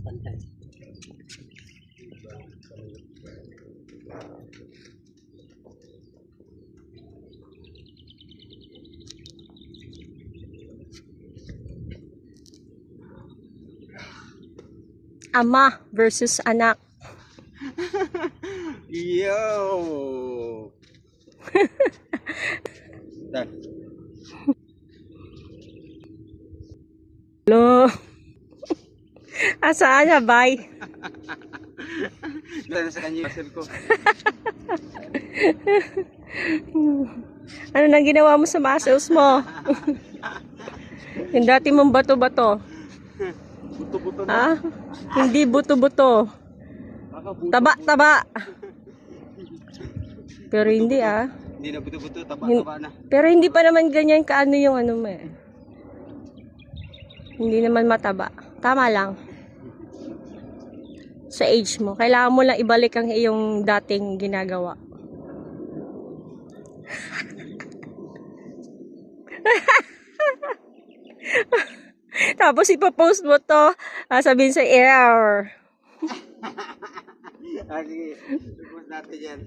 pantay. Ama versus anak. Yo! Lo. Asaan na, bay? Dahil sa kanya yung muscle ko. Ano nang ginawa mo sa muscles mo? Yung dati mong bato-bato. Buto-buto na. Ah? Hindi buto-buto. Buto-buto. Taba-taba. Pero hindi Hindi na buto-buto, taba-taba na. Pero hindi pa naman ganyan kaano yung ano mo eh. Hindi naman mataba. Tama lang. Sa age mo. Kailangan mo lang ibalik ang iyong dating ginagawa. Tapos ipopost mo to, sabihin sa air. Sige, suppose natin yan.